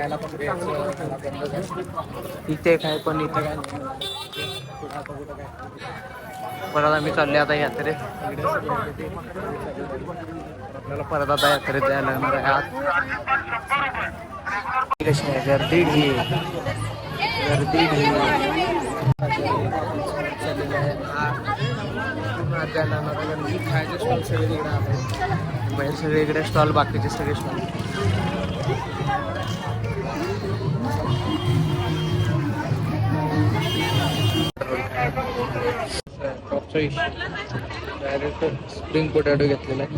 खायला पण इथे काय पण इथे काय परत आम्ही चालले आता यात्रेत. आपल्याला परत आता यात्रेत जायला लागणार आहे आज. कशी आहे गर्दी ढीग गर्दी ढीग खायचे स्टॉल सगळीकडे आले बाहेर सगळीकडे स्टॉल बाकीचे सगळे स्टॉल स्प्रिंग पोटॅटो घेतलेला आहे.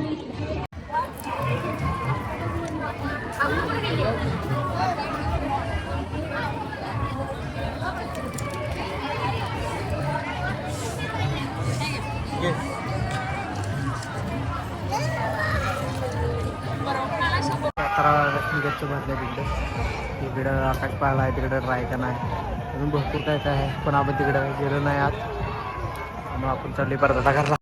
भरले तिकडे आकाश पाहायला आहे तिकडे ट्राय का नाही अजून भरपूर काय काय आहे पण आपण तिकडे गेलो नाही आज मग आपण चालली परत आता घरला.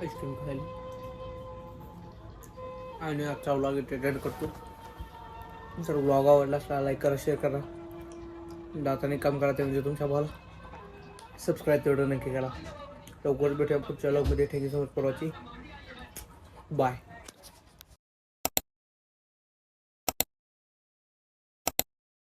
आईस्क्रीम खायला आणि आजचा व्लॉग इथे एंड करतो. जर व्लॉग आवडला असला लाईक करा शेअर करा दाताने काम करा ते म्हणजे तुमच्या भावाला सबस्क्राईब तेवढं नक्की करा. लवकरच भेटूया पुढच्या व्लॉगमध्ये. Thank you so much for watching. Bye.